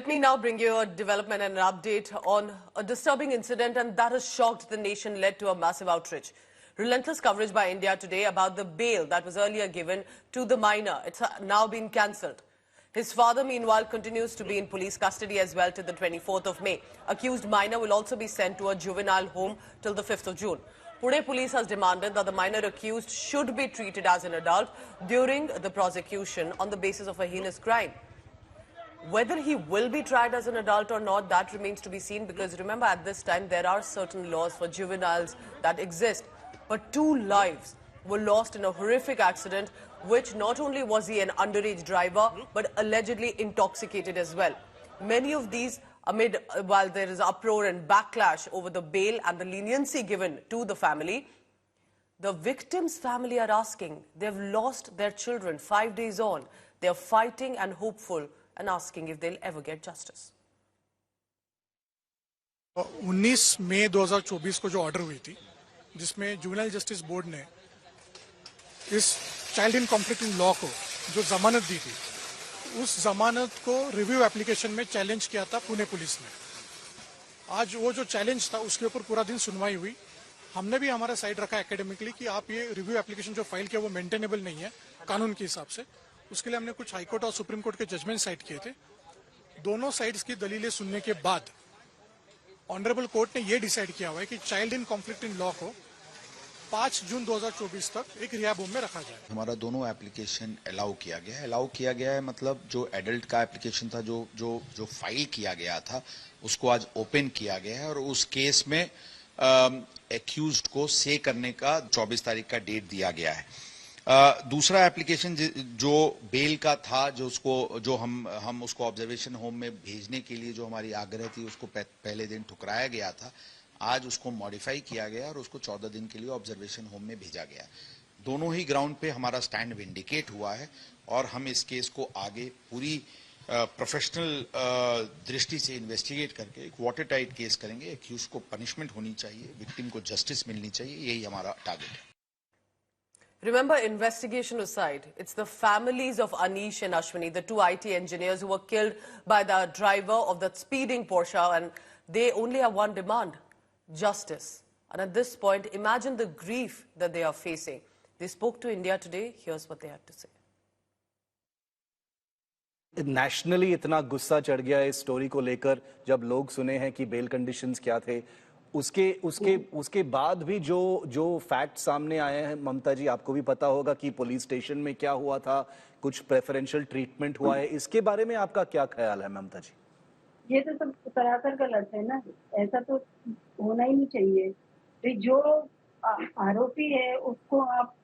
Let me now bring you a development and an update on a disturbing incident, and that has shocked the nation, led to a massive outrage. Relentless coverage by India today about the bail that was earlier given to the minor. It's now been cancelled. His father, meanwhile, continues to be in police custody as well till the 24th of May. Accused minor will also be sent to a juvenile home till the 5th of June. Pune police has demanded that the minor accused should be treated as an adult during the prosecution on the basis of a heinous crime. Whether he will be tried as an adult or not, that remains to be seen, because remember, at this time there are certain laws for juveniles that exist. But 2 lives were lost in a horrific accident, which not only was he an underage driver but allegedly intoxicated as well. Many of these amid, while there is uproar and backlash over the bail and the leniency given to the family, the victim's family are asking. They've lost their children 5 days on. They're fighting and hopeful and asking if they'll ever get justice. 19 मई 2024 को जो order हुई थी, जिसमें juvenile justice board ने इस child in conflict in law को जो जमानत दी थी, उस जमानत को रिव्यू एप्लीकेशन में चैलेंज किया था पुणे पुलिस ने। आज वो जो चैलेंज था उसके ऊपर पूरा दिन सुनवाई हुई। हमने भी हमारा साइड रखा एकेडमिकली कि आप ये रिव्यू एप्लीकेशन जो फाइल किया वो मेंटेनेबल नहीं है कानून के हिसाब से। उसके लिए हमने कुछ हाईकोर्ट और सुप्रीम कोर्ट के जजमेंट साइड किए थे। दोनों साइड्स की दलीलें सुनने के बाद ऑनरेबल कोर्ट ने ये डिसाइड किया हुआ है कि child in conflict in law को 5 जून 2024 तक एक रिहा होम में रखा जाए। हमारा दोनों एप्लीकेशन अलाउ किया गया है। अलाउ किया गया है मतलब जो एडल्ट का एप्लीकेशन था, जो फाइल किया गया था, उसको आज ओपन किया गया है और उस केस में एक्यूज्ड को से करने का 24 तारीख का डेट दिया गया है। दूसरा एप्लीकेशन जो बेल का था, जो हम उसको ऑब्जर्वेशन होम में भेजने के लिए जो हमारी आग्रह थी, उसको पहले दिन ठुकराया गया था। आज उसको मॉडिफाई किया गया और उसको 14 दिन के लिए ऑब्जर्वेशन होम में भेजा गया। दोनों ही ग्राउंड पे हमारा स्टैंड विंडिकेट हुआ है और हम इस केस को आगे पूरी प्रोफेशनल दृष्टि से इन्वेस्टिगेट करके एक वाटर टाइट केस करेंगे। एक्यूज को पनिशमेंट होनी चाहिए, विक्टिम को जस्टिस मिलनी चाहिए, यही हमारा टारगेट है। Remember, investigation aside, it's the families of Anish and Ashwini, the 2 IT engineers who were killed by the driver of that speeding Porsche, and they only have one demand: justice. And at this point, imagine the grief that they are facing. They spoke to India today. Here's what they had to say. Nationally इतना गुस्सा चढ़ गया इस story को लेकर, जब लोग सुने हैं कि बेल कंडीशंस क्या थे। उसके बाद भी जो फैक्ट सामने आए हैं, ममता जी, आपको भी पता होगा कि पुलिस स्टेशन में क्या हुआ था, कुछ प्रेफरेंशियल ट्रीटमेंट हुआ है। इसके बारे में आपका क्या ख्याल है ममता जी? ये तो सब सरासर गलत है ना, ऐसा तो होना ही नहीं चाहिए। जो आरोपी है उसको आप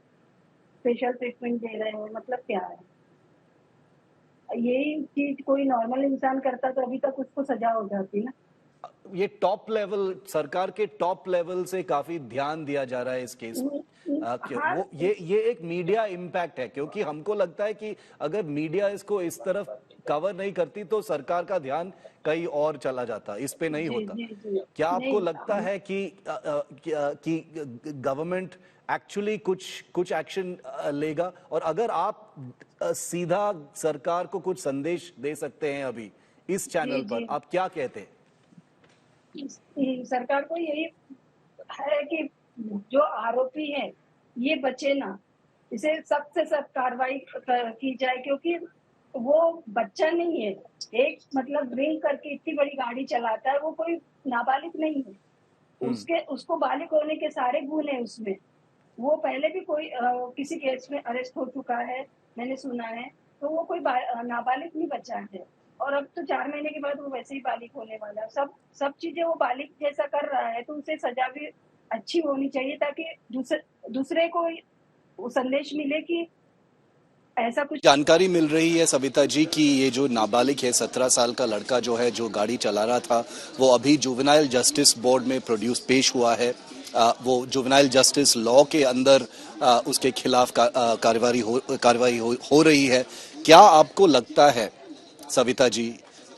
स्पेशल ट्रीटमेंट दे रहे हो, मतलब क्या है? यही चीज कोई नॉर्मल इंसान करता तो अभी तक उसको सजा हो जाती ना। ये टॉप लेवल, सरकार के टॉप लेवल से काफी ध्यान दिया जा रहा है इस केस में। वो ये एक मीडिया इम्पैक्ट है, क्योंकि हमको लगता है कि अगर मीडिया इसको इस तरफ कवर नहीं करती तो सरकार का ध्यान कहीं और चला जाता, इस पे नहीं होता। क्या आपको लगता है कि गवर्नमेंट एक्चुअली कुछ एक्शन लेगा? और अगर आप सीधा सरकार को कुछ संदेश दे सकते हैं अभी इस चैनल पर, आप क्या कहते हैं? सरकार को यही है कि जो आरोपी है ये बचे ना, इसे सख्त से सख्त कार्रवाई की जाए, क्योंकि वो बच्चा नहीं है। एक मतलब ड्रिंक करके इतनी बड़ी गाड़ी चलाता है, वो कोई नाबालिग नहीं है। उसको बालिग होने के सारे गुण है उसमें। वो पहले भी कोई किसी केस में अरेस्ट हो चुका है, मैंने सुना है, तो वो कोई नाबालिग नहीं बचा है। और अब तो 4 महीने के बाद वो वैसे ही बालिग होने वाला है। सब चीजें वो बालिग जैसा कर रहा है, तो उसे सजा भी अच्छी होनी चाहिए, ताकि दूसरे को संदेश मिले कि ऐसा कुछ। जानकारी मिल रही है सविता जी कि ये जो नाबालिग है, 17 साल का लड़का जो है, जो गाड़ी चला रहा था, वो अभी जुवेनाइल जस्टिस बोर्ड में पेश हुआ है। वो जुवेनाइल जस्टिस लॉ के अंदर उसके खिलाफ कार्रवाई हो रही है। क्या आपको लगता है सविता जी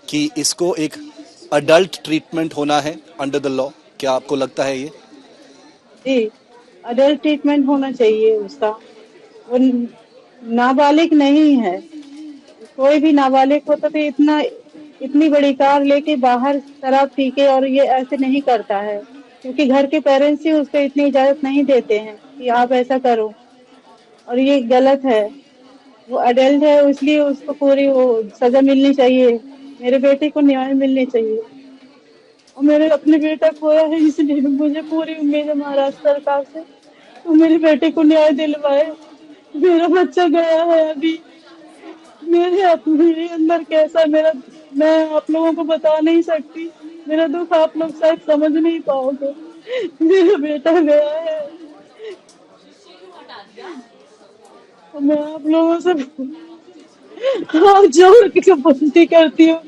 कि इसको एक अडल्ट ट्रीटमेंट होना है अंडर द लॉ? क्या आपको लगता है ये? जी, अडल्ट ट्रीटमेंट होना चाहिए उसका। वो नाबालिग नहीं है, कोई भी नाबालिग होता तो इतना इतनी बड़ी कार लेके बाहर शराब पी के, और ये ऐसे नहीं करता है क्योंकि घर के पेरेंट्स ही उसको इतनी इजाजत नहीं देते हैं कि आप ऐसा करो, और ये गलत है। वो अडल्ट है, इसलिए उसको पूरी वो सजा मिलनी चाहिए। मेरे बेटे को न्याय मिलनी चाहिए, और मेरे अपने बेटा खोया है, इसलिए मुझे पूरी उम्मीद है महाराष्ट्र सरकार से, तो मेरे बेटे को न्याय दिलवाए। मेरा बच्चा गया है अभी, मेरे अंदर कैसा मेरा, मैं आप लोगों को बता नहीं सकती। मेरा दुख आप लोग शायद समझ नहीं पाओगे। मेरा बेटा गया है, और मैं आप लोगों से हाथ जोड़ के विनती करती हूँ,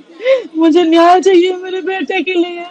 मुझे न्याय चाहिए मेरे बेटे के लिए।